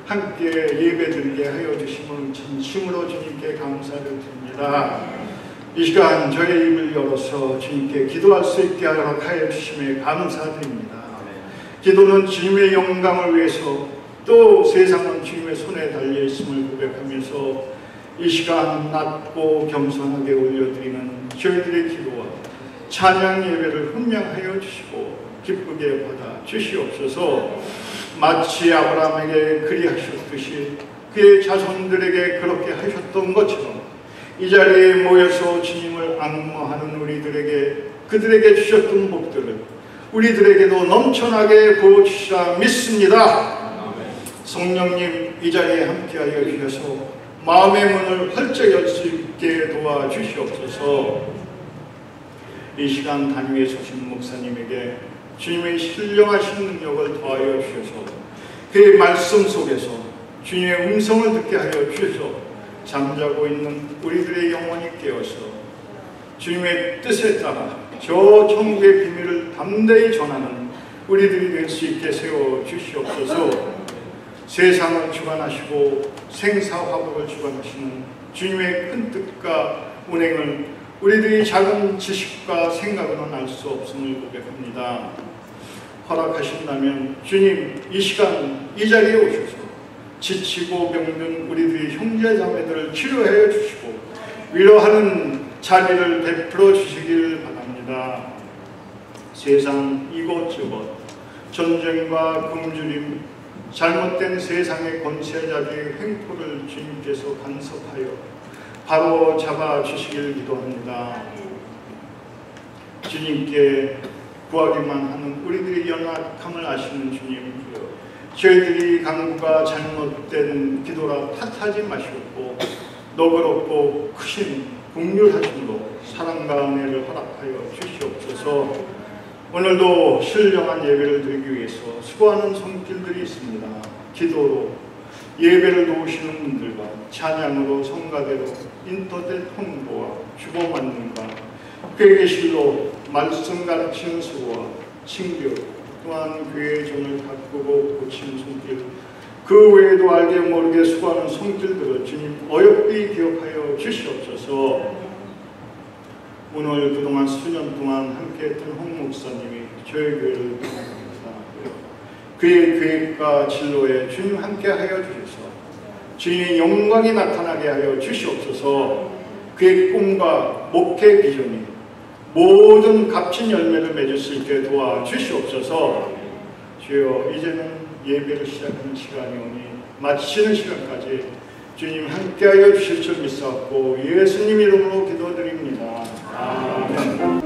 함께 예배드리게 하여 주심을 진심으로 주님께 감사를 드립니다. 이 시간 저의 입을 열어서 주님께 기도할 수 있게 하여 주심에 감사드립니다. 기도는 주님의 영광을 위해서, 또 세상은 주님의 손에 달려있음을 고백하면서 이 시간 낮고 겸손하게 올려드리는 저희들의 기도와 찬양 예배를 훈명하여 주시고 기쁘게 받아 주시옵소서. 마치 아브라함에게 그리하셨듯이 그의 자손들에게 그렇게 하셨던 것처럼 이 자리에 모여서 주님을 앙모하는 우리들에게, 그들에게 주셨던 복들을 우리들에게도 넘쳐나게 부어주시라 믿습니다. 성령님, 이 자리에 함께하여 주셔서 마음의 문을 활짝 열 수 있게 도와주시옵소서. 이 시간 단위에 서신 목사님에게 주님의 신령하신 능력을 더하여 주셔서 그의 말씀 속에서 주님의 음성을 듣게 하여 주셔서 잠자고 있는 우리들의 영혼이 깨어서 주님의 뜻에 따라 저 천국의 비밀을 담대히 전하는 우리들이 될 수 있게 세워 주시옵소서. 세상을 주관하시고 생사화복을 주관하시는 주님의 큰 뜻과 운행을 우리들이 작은 지식과 생각으로는 알 수 없음을 고백합니다. 허락하신다면 주님, 이 시간 이 자리에 오셔서 지치고 병든 우리들의 형제 자매들을 치료해 주시고 위로하는 자비를 베풀어 주시길 바랍니다. 세상 이곳저곳 전쟁과 굶주림, 잘못된 세상의 권세자들의 횡포를 주님께서 간섭하여 바로 잡아주시길 기도합니다. 주님께 구하기만 하는 우리들의 연약함을 아시는 주님이요, 저희들이 간구가 잘못된 기도라 탓하지 마시고 너그럽고 크신 긍휼하심으로 사랑과 은혜를 허락하여 주시옵소서. 오늘도 신령한 예배를 드리기 위해서 수고하는 손길들이 있습니다. 기도로 예배를 도우시는 분들과 찬양으로 성가대로 인터넷 홍보와 주고받는과 회계실로 말씀 가르치는 수고와 친교 또한 교회의 종을 가꾸고 고치는 손길, 그 외에도 알게 모르게 수고하는 손길들을 주님 어여삐 기억하여 주시옵소서. 오늘 그동안 수년 동안 함께했던 홍 목사님이 저희 교회를 떠납니다. 그의 계획과 진로에 주님 함께하여 주셔서 주님의 영광이 나타나게 하여 주시옵소서. 그의 꿈과 목회 비전이 모든 값진 열매를 맺을 수 있게 도와주시옵소서. 주여, 이제는 예배를 시작하는 시간이 오니 마치는 시간까지 주님 함께하여 주실 줄 믿사옵고 예수님 이름으로 기도드립니다. 아멘.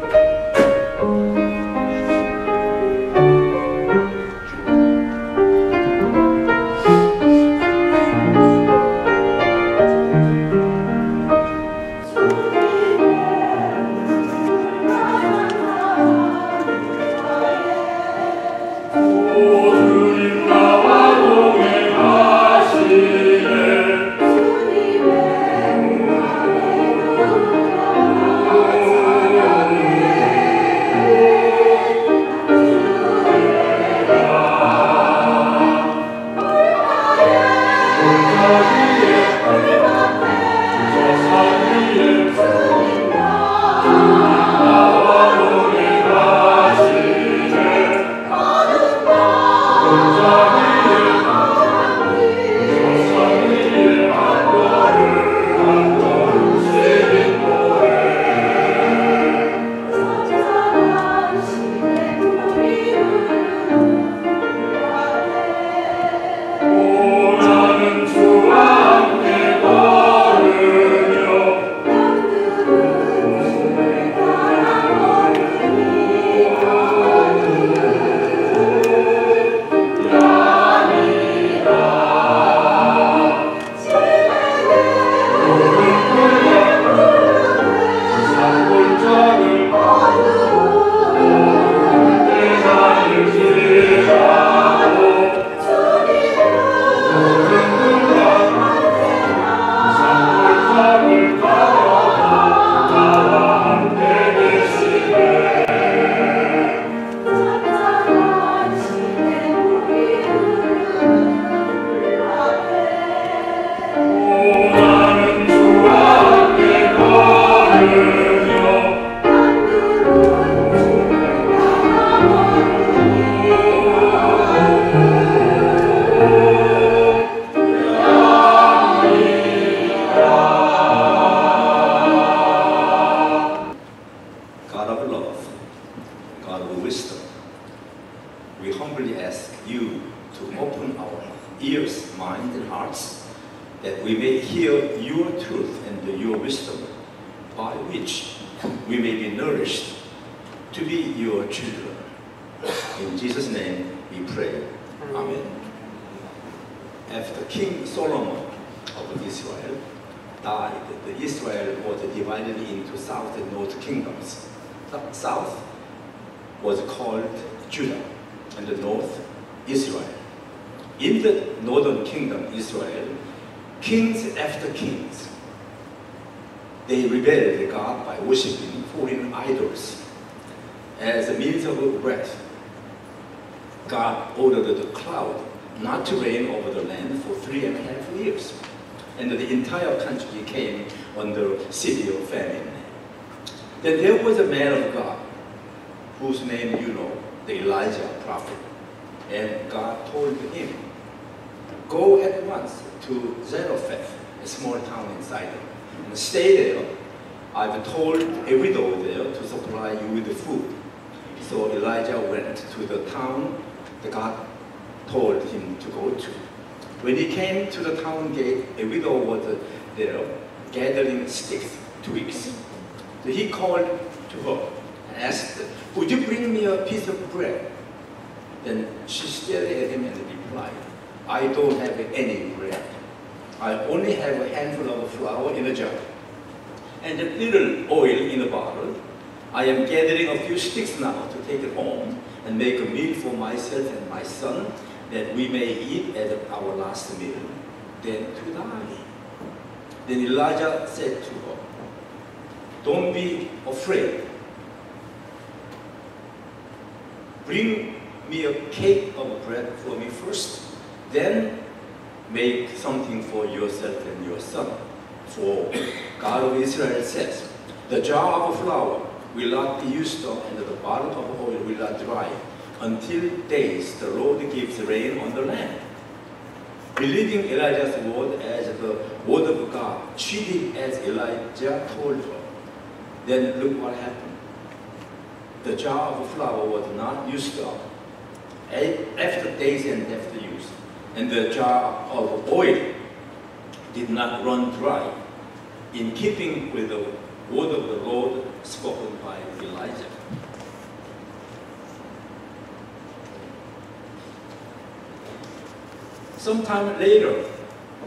that we may hear your truth and your wisdom, by which we may be nourished to be your children. In Jesus' name we pray. Amen. After King Solomon of Israel died, the Israel was divided into south and north kingdoms. The south was called Judah, and the north, Israel. In the northern kingdom, Israel, kings after kings, they rebelled God by worshiping foreign idols. As a means of wrath, God ordered the cloud not to rain over the land for 3.5 years. And the entire country came under severe famine. Then there was a man of God, whose name you know, the Elijah prophet. And God told him, go at once to Zarephath, a small town in Sidon, and stay there. I've told a widow there to supply you with the food. So Elijah went to the town that God told him to go to. When he came to the town gate, a widow was there gathering sticks, twigs. So he called to her and asked, would you bring me a piece of bread? Then she stared at him and replied, I don't have any bread. I only have a handful of flour in a jar and a little oil in a bottle. I am gathering a few sticks now to take it home and make a meal for myself and my son, that we may eat at our last meal, then to die. Then Elijah said to her, don't be afraid. Bring me a cake of bread for me first, then make something for yourself and your son. For God of Israel says, the jar of flour will not be used up and the bottle of oil will not dry until days the Lord gives rain on the land. Believing Elijah's word as the word of God, she did as Elijah told her. Then look what happened. The jar of flour was not used up after days and after use, and the jar of oil did not run dry, in keeping with the word of the Lord spoken by Elijah. Sometime later,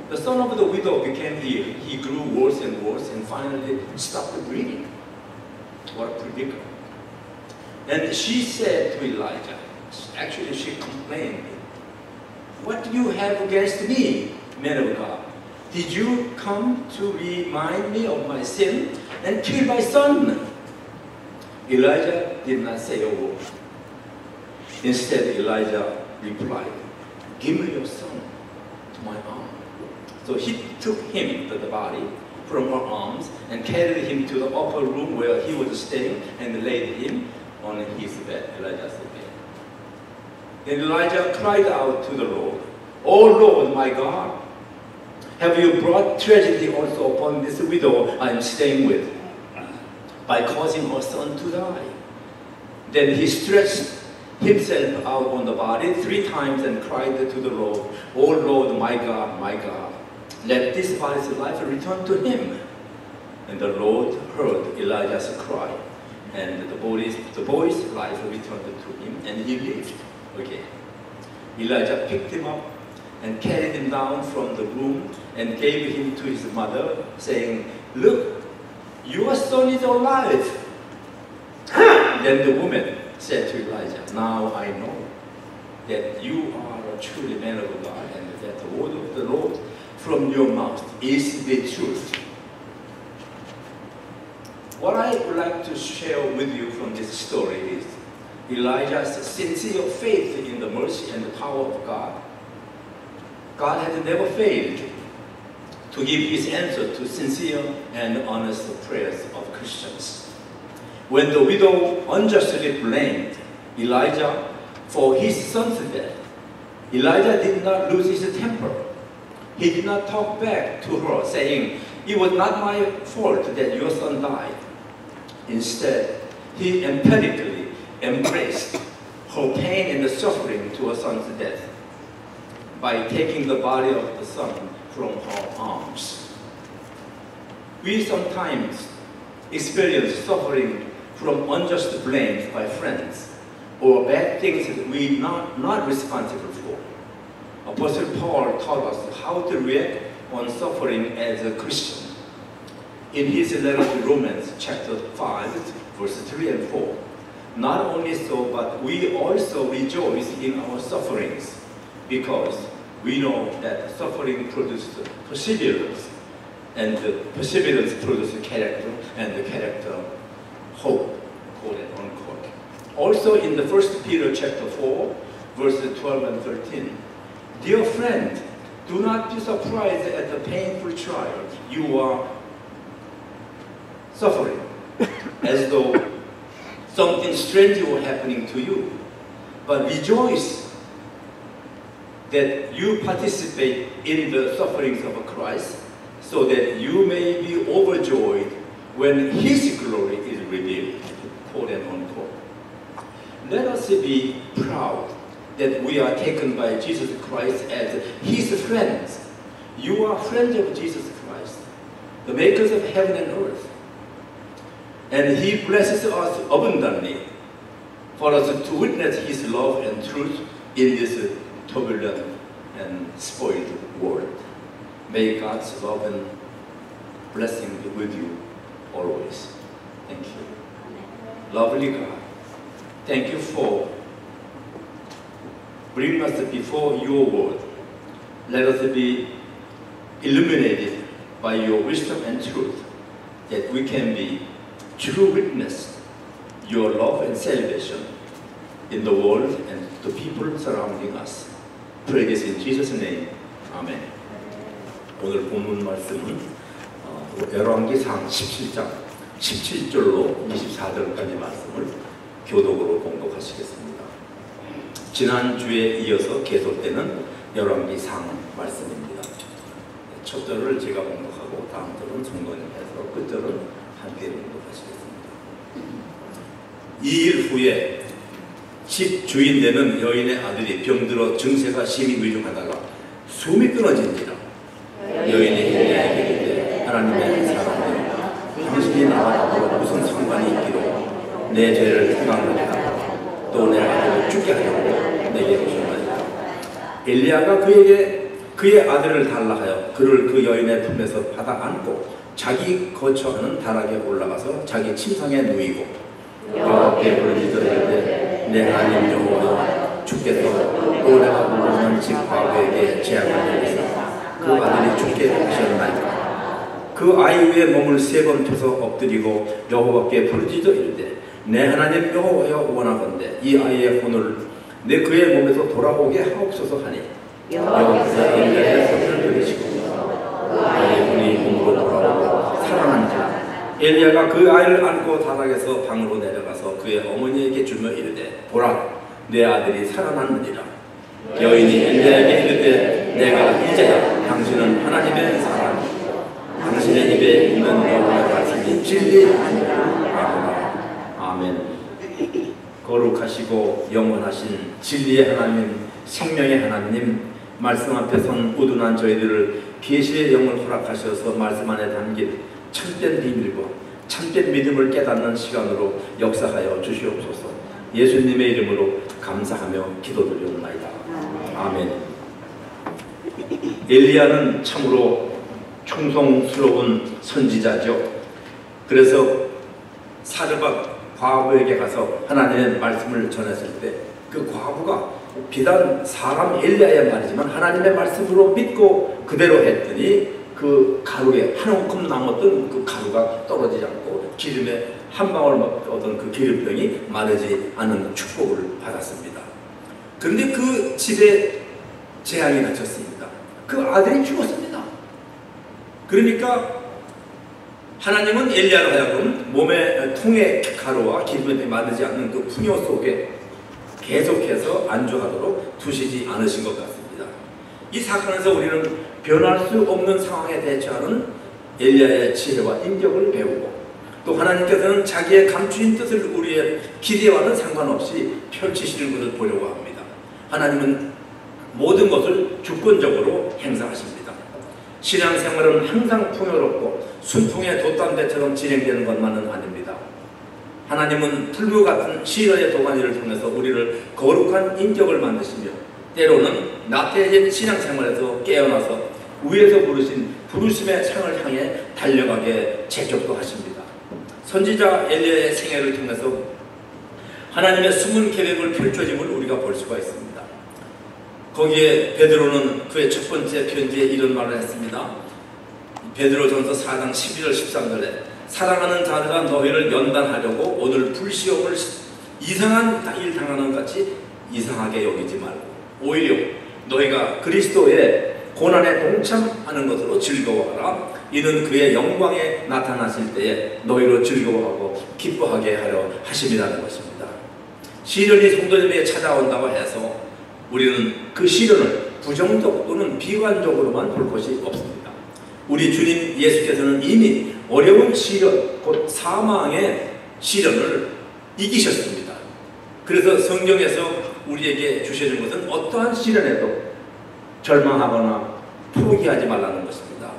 the son of the widow became ill. He grew worse and worse and finally stopped breathing. What a predicament. And she said to Elijah, actually she complained, what do you have against me, man of God? Did you come to remind me of my sin and kill my son? Elijah did not say a word. Instead, Elijah replied, give me your son to my arm. So he took him, the body, from her arms and carried him to the upper room where he was staying and laid him on his bed, Elijah's bed. Then Elijah cried out to the Lord, O Lord, my God, have you brought tragedy also upon this widow I am staying with, by causing her son to die? Then he stretched himself out on the body 3 times and cried to the Lord, O Lord, my God, let this body's life return to him. And the Lord heard Elijah's cry, and the boy's life returned to him, and he lived again. Elijah picked him up and carried him down from the room and gave him to his mother, saying, look, your son is alive. Then the woman said to Elijah, now I know that you are a truly man of God, and that the word of the Lord from your mouth is the truth. What I would like to share with you from this story is Elijah's sincere faith in the mercy and the power of God. God has never failed to give his answer to sincere and honest prayers of Christians. When the widow unjustly blamed Elijah for his son's death, Elijah did not lose his temper. He did not talk back to her saying, it was not my fault that your son died. Instead, he emphatically embraced her pain and the suffering to her son's death by taking the body of the son from her arms. We sometimes experience suffering from unjust blames by friends or bad things that we are not responsible for. Apostle Paul taught us how to react on suffering as a Christian. in his letter to Romans chapter 5, verses 3 and 4. Not only so, but we also rejoice in our sufferings, because we know that suffering produces perseverance, and perseverance produces character, and the character hope, quote and unquote. Also in the 1 Peter chapter 4, verses 12 and 13. Dear friend, do not be surprised at the painful trial you are suffering, as though something strange were happening to you. But rejoice that you participate in the sufferings of Christ, so that you may be overjoyed when His glory is revealed, quote and unquote. Let us be proud that we are taken by Jesus Christ as His friends. You are friends of Jesus Christ, the makers of heaven and earth. And He blesses us abundantly for us to witness His love and truth in this turbulent and spoiled world. May God's love and blessing be with you always. Thank you. Lovely God, thank you for bringing us before your word. Let us be illuminated by your wisdom and truth, that we can be true witness your love and salvation in the world and the people surrounding us. Pray this in Jesus' name. Amen. 오늘 본문 말씀은 열왕기상 17장 17절로 24절까지 말씀을 교독으로 봉독하시겠습니다. 지난주에 이어서 계속되는 열왕기상 말씀입니다. 첫 절을 제가 봉독하고 다음 절은 성도님께서 끝절은 함께 봉독하시겠습니다. 2일 후에 집 주인 되는 여인의 아들이 병들어 증세가 심히 위중하다가 숨이 끊어진지라. 여인이 엘리야에게 이르되 하나님의 사람이여, 당신이 나와 더불어 무슨 상관이 있기로 내 죄를 생각하느냐, 또 내 아들을 죽게 하려고 내게 오셨나이까. 엘리야가 그에게 그의 아들을 달라 하여 그를 그 여인의 품에서 받아 안고 자기 거처하는 다락에 올라가서 자기 침상에 누이고 여호와께 부르짖으되 내 하나님 여호와여, 주께서 또 내가 부르는 집 과부에게 재앙을 내리사 그 아들이 죽게 하셨나이까. 그 아이 위에 몸을 3번 펴서 엎드리고 여호와께 부르짖어 이르되 내 하나님 여호와여, 원하건대 이 아이의 혼을 내 그의 몸에서 돌아오게 하옵소서 하니 여호와께서 엘리야의 소리를 들으시고 그 아이의 혼이 몸으로 돌아오고 살아난지라. 엘리야가 그 아이를 안고 다락에서 방으로 내려가서 그의 어머니에게 주며 이르되 보라, 내 아들이 살아났느니라. 여인이 엘리야에게 이르되 내가 이제야 당신은 하나님의 사람이고 당신의 입에 있는 여호와의 말씀이 진리하니라. 아멘. 거룩하시고 영원하신 진리의 하나님, 생명의 하나님, 말씀 앞에 선 우둔한 저희들을 계시의 영을 허락하셔서 말씀 안에 담긴 참된 비밀과 참된 믿음을 깨닫는 시간으로 역사하여 주시옵소서. 예수님의 이름으로 감사하며 기도드리옵나이다. 아멘. 엘리야는 참으로 충성스러운 선지자죠. 그래서 사르밧 과부에게 가서 하나님의 말씀을 전했을 때 그 과부가 비단 사람 엘리야의 말이지만 하나님의 말씀으로 믿고 그대로 했더니 그 가루에 한 움큼 남았던 그 가루가 떨어지지 않고 기름에 한 방울 얻은 그 기름병이 마르지 않은 축복을 받았습니다. 그런데 그 집에 재앙이 닥쳤습니다. 그 아들이 죽었습니다. 그러니까 하나님은 엘리야로 하여금 몸의 통의 가루와 기름에 마르지 않는 그 풍요 속에 계속해서 안주하도록 두시지 않으신 것 같습니다. 이 사건에서 우리는 변할 수 없는 상황에 대처하는 엘리야의 지혜와 인격을 배우고, 또 하나님께서는 자기의 감추인 뜻을 우리의 기대와는 상관없이 펼치시는 것을 보려고 합니다. 하나님은 모든 것을 주권적으로 행사하십니다. 신앙생활은 항상 풍요롭고 순풍의 돛담배처럼 진행되는 것만은 아닙니다. 하나님은 틀무 같은 시련의 도가니를 통해서 우리를 거룩한 인격을 만드시며 때로는 나태해진 신앙생활에서 깨어나서 위에서 부르신 부르심의 상을 향해 달려가게 제격도 하십니다. 선지자 엘리야의 생애를 통해서 하나님의 숨은 계획을 펼쳐짐을 우리가 볼 수가 있습니다. 거기에 베드로는 그의 첫 번째 편지에 이런 말을 했습니다. 베드로전서 4장 11절 13절에 사랑하는 자들아 너희를 연단하려고 오늘 불시험을 이상한 일 당하는 것 같이 이상하게 여기지 말고 오히려 너희가 그리스도의 고난에 동참하는 것으로 즐거워하라. 이는 그의 영광에 나타나실 때에 너희로 즐거워하고 기뻐하게 하려 하심이라는 것입니다. 시련이 성도님에게 찾아온다고 해서 우리는 그 시련을 부정적 또는 비관적으로만 볼 것이 없습니다. 우리 주님 예수께서는 이미 어려운 시련, 곧 사망의 시련을 이기셨습니다. 그래서 성경에서 우리에게 주시는 것은 어떠한 시련에도 절망하거나 포기하지 말라는 것입니다.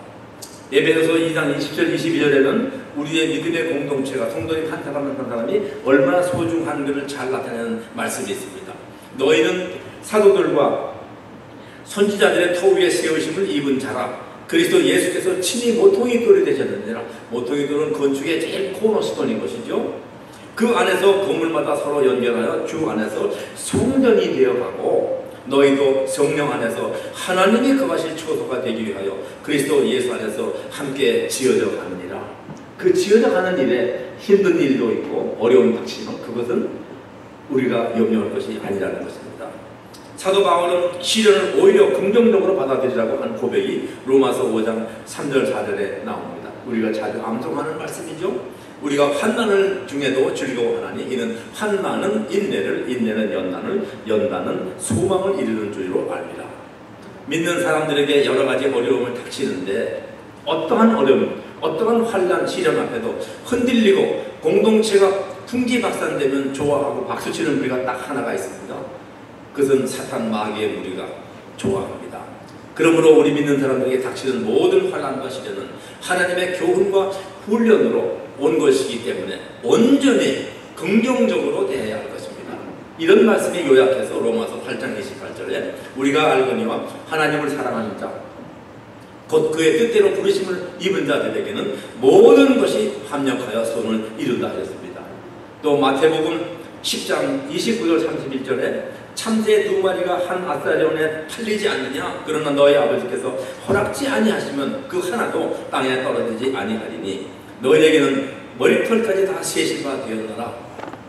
에베소서 2장 20절 22절에는 우리의 믿음의 공동체가 성도님 한 사람 한 사람이 얼마나 소중한 것을 잘 나타내는 말씀이 있습니다. 너희는 사도들과 선지자들의 터 위에 세우심을 입은 자라. 그리스도 예수께서 친히 모퉁이 돌이 되셨느니라. 모퉁이 돌은 건축의 제일 코너스톤인 것이죠. 그 안에서 건물마다 서로 연결하여 주 안에서 성전이 되어가고 너희도 성령 안에서 하나님이 거하실 초소가 되기 위하여 그리스도 예수 안에서 함께 지어져 가느니라. 그 지어져 가는 일에 힘든 일도 있고 어려움이 닥치면 그것은 우리가 염려할 것이 아니라는 것입니다. 사도 바울은 시련을 오히려 긍정적으로 받아들이라고 하는 고백이 로마서 5장 3절 4절에 나옵니다. 우리가 자주 암송하는 말씀이죠. 우리가 환난을 중에도 즐거워하나니 이는 환난은 인내를, 인내는 연단을, 연단은 소망을 이루는 줄로 알리라. 믿는 사람들에게 여러 가지 어려움을 닥치는데 어떠한 어려움, 어떠한 환난, 시련 앞에도 흔들리고 공동체가 풍지박산되면 좋아하고 박수치는 무리가 딱 하나가 있습니다. 그것은 사탄 마귀의 무리가 좋아합니다. 그러므로 우리 믿는 사람들에게 닥치는 모든 환난과 시련은 하나님의 교훈과 훈련으로 온 것이기 때문에 온전히 긍정적으로 대해야 할 것입니다. 이런 말씀이 요약해서 로마서 8장 28절에 우리가 알거니와 하나님을 사랑하는 자 곧 그의 뜻대로 부르심을 입은 자들에게는 모든 것이 합력하여 선을 이룬다 하였습니다. 또 마태복음 10장 29절 31절에 참새 2마리가 한 아사리온에 팔리지 않느냐? 그러나 너희 아버지께서 허락지 아니하시면 그 하나도 땅에 떨어지지 아니하리니 너희에게는 머리털까지 다 세실바 되었노라.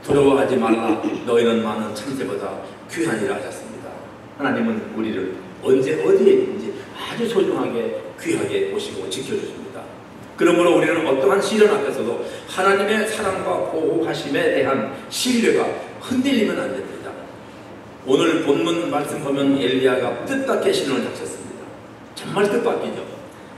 두려워하지 말라. 너희는 많은 참새보다 귀하니라 하셨습니다. 하나님은 우리를 언제 어디에 있든지 아주 소중하게 귀하게 보시고 지켜주십니다. 그러므로 우리는 어떠한 시련 앞에서도 하나님의 사랑과 보호하심에 대한 신뢰가 흔들리면 안 됩니다. 오늘 본문 말씀 보면 엘리야가 뜻밖의 시련을 닥쳤습니다. 정말 뜻밖이죠.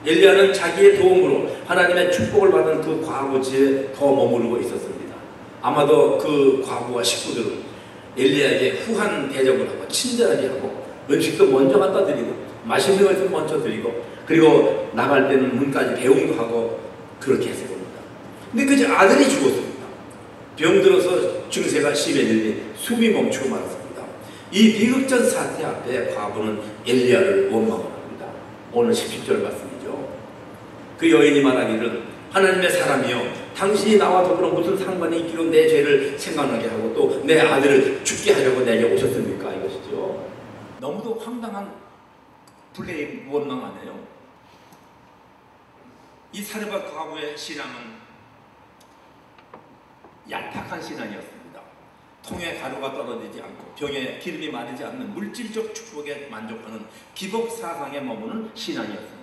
엘리야는 자기의 도움으로 하나님의 축복을 받은 그 과부지에 더 머무르고 있었습니다. 아마도 그 과부와 식구들은 엘리야에게 후한 대접을 하고 친절하게 하고 음식도 먼저 갖다 드리고 맛있는 것도 먼저 드리고 그리고 나갈 때는 문까지 배웅도 하고 그렇게 해서 봅니다. 근데 그 아들이 죽었습니다. 병들어서 증세가 심해지니 숨이 멈추고 말았습니다. 이 비극적 사태 앞에 과부는 엘리야를 원망을 합니다. 오늘 17절 말씀이죠. 그 여인이 말하기를 하나님의 사람이여 당신이 나와 더불어 무슨 상관이 있기로 내 죄를 생각나게 하고 또 내 아들을 죽게 하려고 내게 오셨습니까? 이것이죠. 너무도 황당한 불레임 원망 아니에요. 이 사르밧 과부의 신앙은 얄팍한 신앙이었습니다. 통에 가루가 떨어지지 않고 병에 기름이 마르지 않는 물질적 축복에 만족하는 기복 사상에 머무는 신앙이었습니다.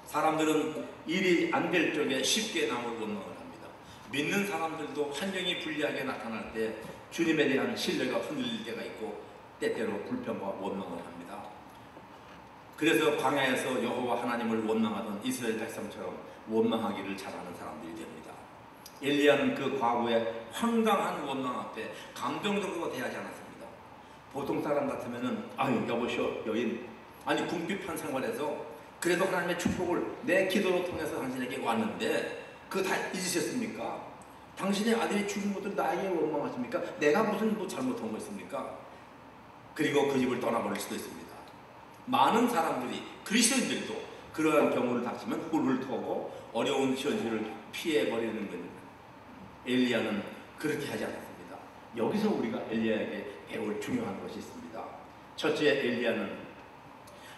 사람들은 일이 안 될 적에 쉽게 남을 원망을 합니다. 믿는 사람들도 환경이 불리하게 나타날 때 주님에 대한 신뢰가 흔들릴 때가 있고 때때로 불평과 원망을 합니다. 그래서 광야에서 여호와 하나님을 원망하던 이스라엘 백성처럼 원망하기를 잘하는 사람들이 됩니다. 엘리야는 그 과거의 황당한 원망 앞에 감정적으로 대하지 않았습니다. 보통 사람 같으면은 아유 여보시오 여인 아니 궁핍한 생활에서 그래도 하나님의 축복을 내 기도로 통해서 당신에게 왔는데 그거 다 잊으셨습니까? 당신의 아들이 죽은 것도 나에게 원망하십니까? 내가 무슨 뭐 잘못한 거 있습니까? 그리고 그 집을 떠나버릴 수도 있습니다. 많은 사람들이 그리스도인들도 그러한 경우를 닥치면 훌훌 터고 어려운 현실을 피해버리는 겁니다. 엘리야는 그렇게 하지 않았습니다. 여기서 우리가 엘리야에게 배울 중요한 것이 있습니다. 첫째, 엘리야는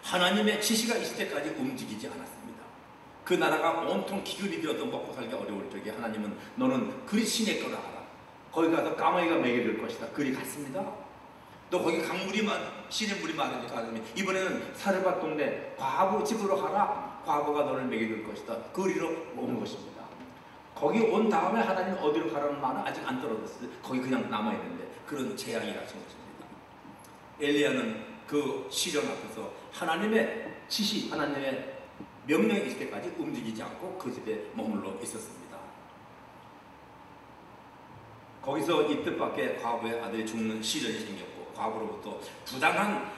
하나님의 지시가 있을 때까지 움직이지 않았습니다. 그 나라가 온통 기근이 되어도 먹고 살기 어려울 적에 하나님은 너는 그리 시내 거라 하라. 거기 가서 까마귀가 먹이 될 것이다. 그리 갔습니다. 또 거기 강물이 시내 물이 많으니까 하나님이 이번에는 사르밧 동네 과부 집으로 가라. 과부가 너를 먹이 될 것이다. 그리로 온 것입니다. 거기 온 다음에 하나님 어디로 가라는 말은 아직 안 떨어졌어요. 거기 그냥 남아있는데 그런 재앙이라는 것입니다. 엘리야는 그 시련 앞에서 하나님의 지시, 하나님의 명령이 있을 때까지 움직이지 않고 그 집에 머물러 있었습니다. 거기서 이 뜻밖의 과부의 아들이 죽는 시련이 생겼고 과부로부터 부당한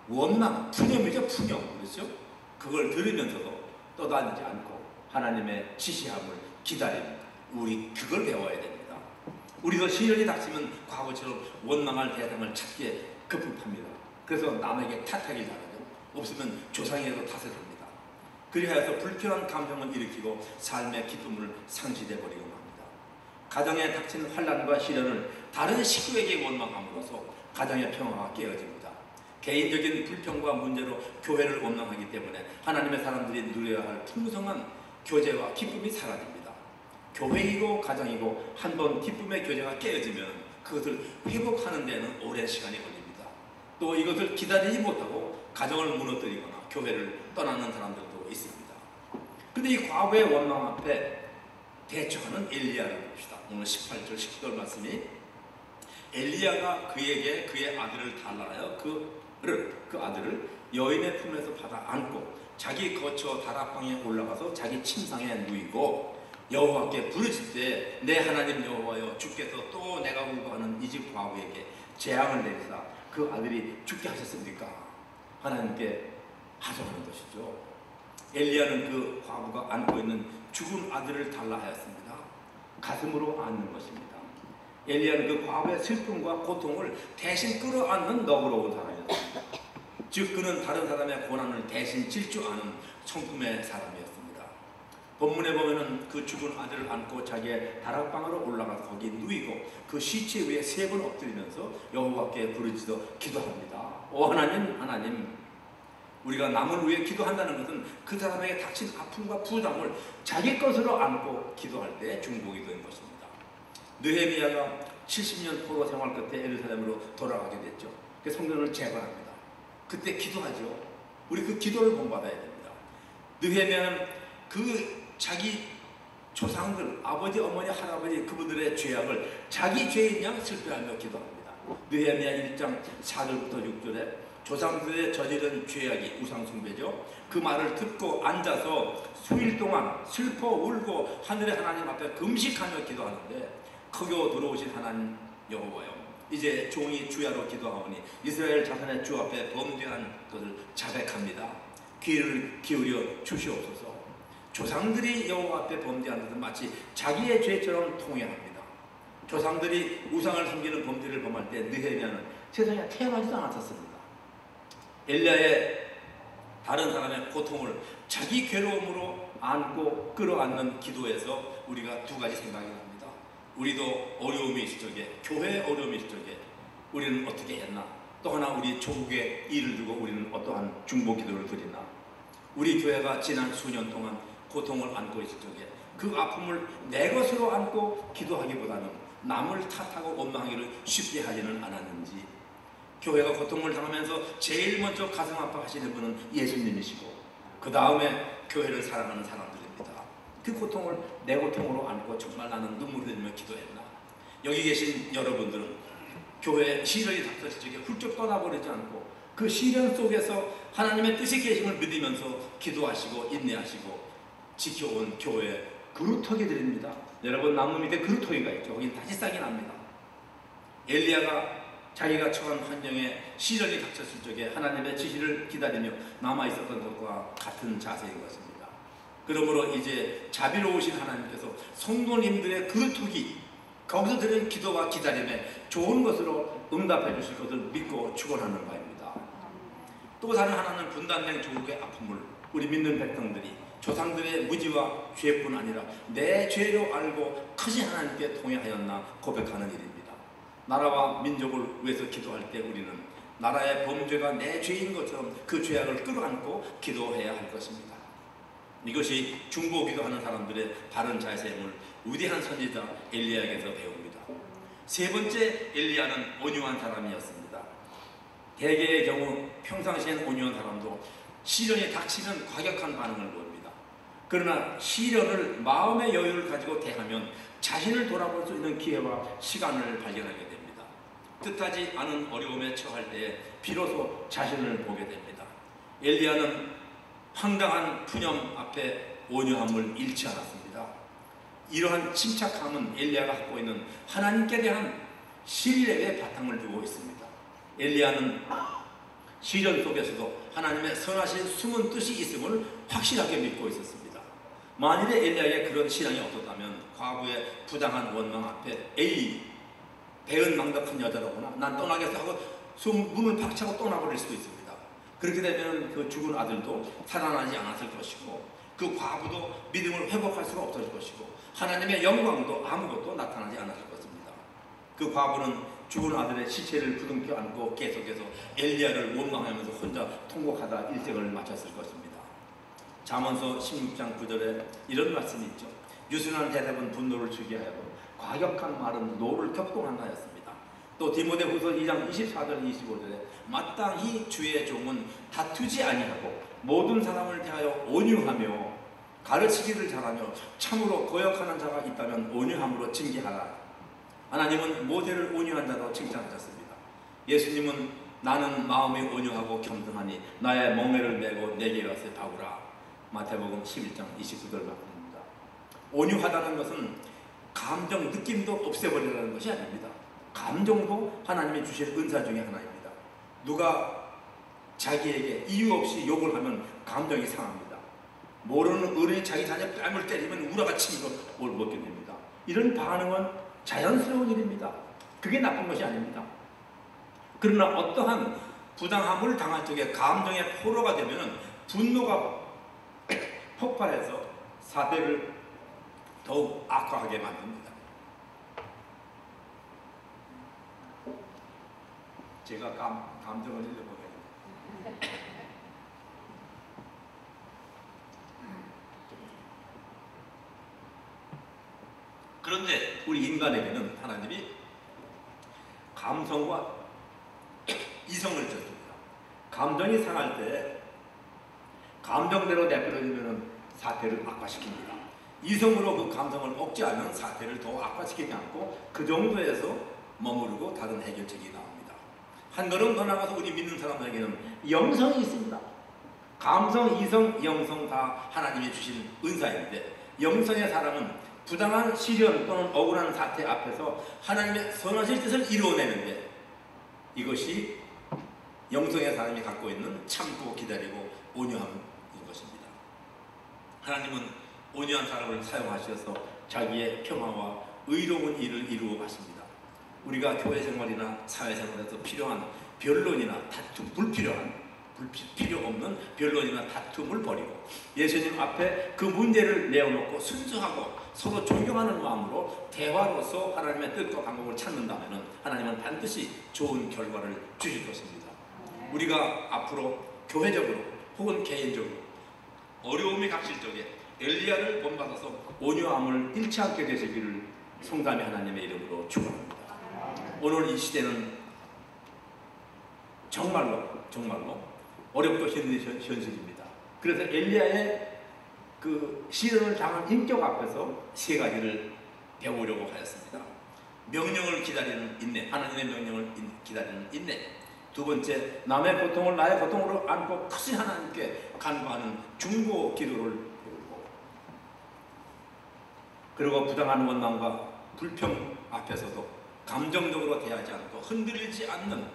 원망, 푸념이죠. 푸념. 그렇죠? 그걸 들으면서도 떠다니지 않고 하나님의 지시함을 기다립니다. 우리 그걸 배워야 됩니다. 우리도 시련이 닥치면 과거처럼 원망할 대상을 찾기에 급급합니다. 그래서 남에게 탓하기 잘하죠. 없으면 조상에게도 탓을 합니다. 그리하여서 불편한 감정을 일으키고 삶의 기쁨을 상실해 버리고 맙니다. 가정에 닥친 환난과 시련을 다른 식구에게 원망함으로써 가정의 평화가 깨어집니다. 개인적인 불평과 문제로 교회를 원망하기 때문에 하나님의 사람들이 누려야 할 풍성한 교제와 기쁨이 사라집니다. 교회이고 가정이고 한번 기쁨의 교제가 깨어지면 그것을 회복하는 데는 오랜 시간이 걸립니다. 또 이것을 기다리지 못하고 가정을 무너뜨리거나 교회를 떠나는 사람들도 있습니다. 그런데 이 과거의 원망 앞에 대처하는 엘리야를 봅시다. 오늘 18절 19절 말씀이 엘리야가 그에게 그의 아들을 달라하여 그 아들을 여인의 품에서 받아 안고 자기 거처 다락방에 올라가서 자기 침상에 누이고 여호와께 부르실 때 내 하나님 여호와여 주께서 또 내가 울고하는 이 집 과부에게 재앙을 내리사 그 아들이 죽게 하셨습니까? 하나님께 하소하는 것이죠. 엘리야는 그 과부가 안고 있는 죽은 아들을 달라 하였습니다. 가슴으로 안는 것입니다. 엘리야는 그 과부의 슬픔과 고통을 대신 끌어안는 너그러운 사람이었습니다. 즉 그는 다른 사람의 고난을 대신 질 줄 아는 성품의 사람이었습니다. 본문에 보면은 그 죽은 아들을 안고 자기의 다락방으로 올라가서 거기 누이고 그 시체 위에 3번 엎드리면서 여호와께 부르짖어 기도합니다. 오 하나님, 하나님, 우리가 남을 위해 기도한다는 것은 그 사람에게 닥친 아픔과 부담을 자기 것으로 안고 기도할 때 중복이 된 것입니다. 느헤미야가 70년 포로 생활 끝에 예루살렘으로 돌아가게 됐죠. 그 성전을 재건합니다. 그때 기도하죠. 우리 그 기도를 본받아야 됩니다. 느헤미야는 그 자기 조상들, 아버지, 어머니, 할아버지 그분들의 죄악을 자기 죄인 양 슬퍼하며 기도합니다. 느헤미야 1장 4절부터 6절에 조상들의 저지른 죄악이 우상숭배죠. 그 말을 듣고 앉아서 수일 동안 슬퍼 울고 하늘의 하나님 앞에 금식하며 기도하는데 거기 들어오신 하나님 여호와여, 이제 종이 주야로 기도하오니 이스라엘 자손의 주 앞에 범죄한 것을 자백합니다. 귀를 기울여 주시옵소서. 조상들이 여호와 앞에 범죄한 것은 마치 자기의 죄처럼 통행합니다. 조상들이 우상을 섬기는 범죄를 범할 때 느헤미야는 세상에 태어나지도 않았었습니다. 엘리야의 다른 사람의 고통을 자기 괴로움으로 안고 끌어안는 기도에서 우리가 두 가지 생각이 납니다. 우리도 어려움이 있을 적에, 교회에 어려움이 있을 적에 우리는 어떻게 했나? 또 하나 우리 조국의 일을 두고 우리는 어떠한 중보 기도를 드리나? 우리 교회가 지난 수년 동안 고통을 안고 있을 적에 그 아픔을 내 것으로 안고 기도하기보다는 남을 탓하고 원망하기를 쉽게 하지는 않았는지, 교회가 고통을 당하면서 제일 먼저 가슴 아파하시는 분은 예수님이시고 그 다음에 교회를 사랑하는 사람들입니다. 그 고통을 내 고통으로 안고 정말 나는 눈물을 흘리며 기도했나? 여기 계신 여러분들은 교회 시련이 닥쳤을 적에 훌쩍 떠나버리지 않고 그 시련 속에서 하나님의 뜻이 계심을 믿으면서 기도하시고 인내하시고 지켜온 교회 그루터기 드립니다. 여러분 나무 밑에 그루터기가 있죠. 거긴 다시 싹이 납니다. 엘리야가 자기가 처한 환경에 시련이 닥쳤을 적에 하나님의 지시를 기다리며 남아있었던 것과 같은 자세인 것입니다. 그러므로 이제 자비로우신 하나님께서 성도님들의 그루터기, 거기서 드린 기도와 기다림에 좋은 것으로 응답해 주실 것을 믿고 축원하는 바입니다. 또 다른 하나는 분단된 조국의 아픔을 우리 믿는 백성들이 조상들의 무지와 죄뿐 아니라 내 죄로 알고 크신 하나님께 통회하였나 고백하는 일입니다. 나라와 민족을 위해서 기도할 때 우리는 나라의 범죄가 내 죄인 것처럼 그 죄악을 끌어안고 기도해야 할 것입니다. 이것이 중보기도하는 사람들의 바른 자세임을 위대한 선지자 엘리야에게서 배웁니다. 세 번째, 엘리야는 온유한 사람이었습니다. 대개의 경우 평상시엔 온유한 사람도 시련이 닥치면 과격한 반응을 보입니다. 그러나 시련을 마음의 여유를 가지고 대하면 자신을 돌아볼 수 있는 기회와 시간을 발견하게 됩니다. 뜻하지 않은 어려움에 처할 때에 비로소 자신을 보게 됩니다. 엘리야는 황당한 푸념 앞에 온유함을 잃지 않았습니다. 이러한 침착함은 엘리야가 갖고 있는 하나님께 대한 신뢰의 바탕을 두고 있습니다. 엘리야는 시련 속에서도 하나님의 선하신 숨은 뜻이 있음을 확실하게 믿고 있었습니다. 만일에 엘리야에게 그런 신앙이 없었다면 과거의 부당한 원망 앞에 에이, 배은망덕한 여자로구나, 난 떠나겠어 하고 문을 박차고 떠나버릴 수도 있습니다. 그렇게 되면 그 죽은 아들도 살아나지 않았을 것이고 그 과부도 믿음을 회복할 수가 없을 것이고 하나님의 영광도 아무것도 나타나지 않았을 것입니다. 그 과부는 죽은 아들의 시체를 부둥켜 안고 계속해서 엘리야를 원망하면서 혼자 통곡하다 일생을 마쳤을 것입니다. 잠언서 16장 9절에 이런 말씀이 있죠. 유순한 대답은 분노를 주게 하고 과격한 말은 노를 격동한다였습니다. 또 디모데후서 2장 24절 25절에 마땅히 주의 종은 다투지 아니하고 모든 사람을 대하여 온유하며 가르치기를 잘하며 참으로 거역하는 자가 있다면 온유함으로 징계하라. 하나님은 모세를 온유한 자로 칭찬하셨습니다. 예수님은 나는 마음이 온유하고 겸손하니 나의 멍에를 메고 내게 와서 배우라. 마태복음 11장 29절 말씀입니다. 온유하다는 것은 감정 느낌도 없애버리라는 것이 아닙니다. 감정도 하나님이 주신 은사 중에 하나입니다. 누가 자기에게 이유 없이 욕을 하면 감정이 상합니다. 모르는 어른이 자기 자녀 뺨을 때리면 우라가 치는 걸 먹게 됩니다. 이런 반응은 자연스러운 일입니다. 그게 나쁜 것이 아닙니다. 그러나 어떠한 부당함을 당한 쪽에 감정의 포로가 되면 분노가 폭발해서 사태를 더욱 악화하게 만듭니다. 제가 감정을 흘려보겠습니다. 그런데 우리 인간에게는 하나님이 감성과 이성을 주셨습니다. 감정이 상할 때 감정대로 내버려두면 사태를 악화시킵니다. 이성으로 그 감성을 억제하면 사태를 더 악화시키지 않고 그 정도에서 머무르고 다른 해결책이 나옵니다. 한 걸음 더 나가서 우리 믿는 사람에게는 영성이 있습니다. 감성, 이성, 영성 다 하나님이 주신 은사인데 영성의 사람은 부당한 시련 또는 억울한 사태 앞에서 하나님의 선하신 뜻을 이루어내는데 이것이 영성의 사람이 갖고 있는 참고 기다리고 온유함인 것입니다. 하나님은 온유한 사람을 사용하셔서 자기의 평화와 의로운 일을 이루어 가십니다. 우리가 교회 생활이나 사회 생활에서 필요한 변론이나 다툼, 필요 없는 변론이나 다툼을 버리고 예수님 앞에 그 문제를 내어놓고 순수하고 서로 존경하는 마음으로 대화로서 하나님의 뜻과 방법을 찾는다면 하나님은 반드시 좋은 결과를 주실 것입니다. 우리가 앞으로 교회적으로 혹은 개인적으로 어려움이 닥칠 적에 엘리야를 본받아서 온유함을 잃지 않게 되시기를 성삼위 하나님의 이름으로 축원합니다. 오늘 이 시대는 정말로 어렵고 힘든 현실입니다. 그래서 엘리야의 그 시련을 당한 인격 앞에서 세 가지를 배우려고 하였습니다. 명령을 기다리는 인내, 하나님의 명령을 기다리는 인내. 두 번째, 남의 고통을 나의 고통으로 안고 크신 하나님께 간구하는 중보 기도를 배우고, 그리고 부당한 원망과 불평 앞에서도 감정적으로 대하지 않고 흔들리지 않는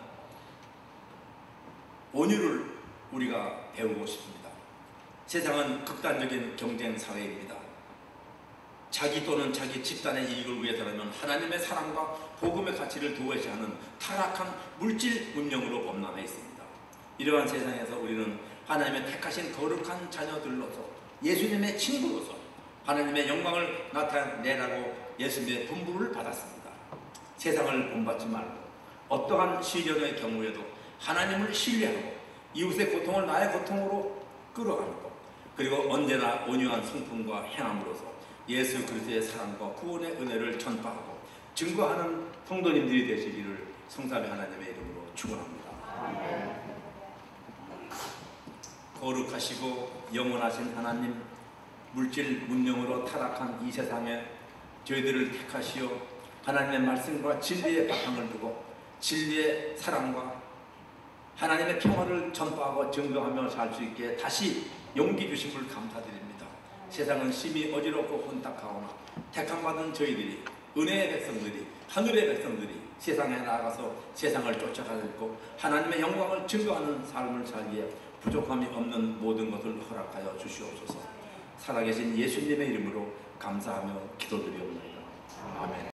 온유를 우리가 배우고 싶습니다. 세상은 극단적인 경쟁 사회입니다. 자기 또는 자기 집단의 이익을 위해서라면 하나님의 사랑과 복음의 가치를 도외시하는 타락한 물질 문명으로 범람해 있습니다. 이러한 세상에서 우리는 하나님의 택하신 거룩한 자녀들로서 예수님의 친구로서 하나님의 영광을 나타내라고 예수님의 분부를 받았습니다. 세상을 본받지 말고 어떠한 시련의 경우에도 하나님을 신뢰하고 이웃의 고통을 나의 고통으로 끌어안고 그리고 언제나 온유한 성품과 행함으로써 예수 그리스도의 사랑과 구원의 은혜를 전파하고 증거하는 성도님들이 되시기를 성삼위 하나님의 이름으로 축원합니다. 거룩하시고 영원하신 하나님, 물질 문명으로 타락한 이 세상에 저희들을 택하시어 하나님의 말씀과 진리의 바탕을 두고 진리의 사랑과 하나님의 평화를 전파하고 증거하며 살 수 있게 다시 용기 주심을 감사드립니다. 세상은 심히 어지럽고 혼탁하오나 택함받은 저희들이 은혜의 백성들이 하늘의 백성들이 세상에 나아가서 세상을 쫓아가고 하나님의 영광을 증거하는 삶을 살기에 부족함이 없는 모든 것을 허락하여 주시옵소서. 살아계신 예수님의 이름으로 감사하며 기도드리옵나이다. 아멘.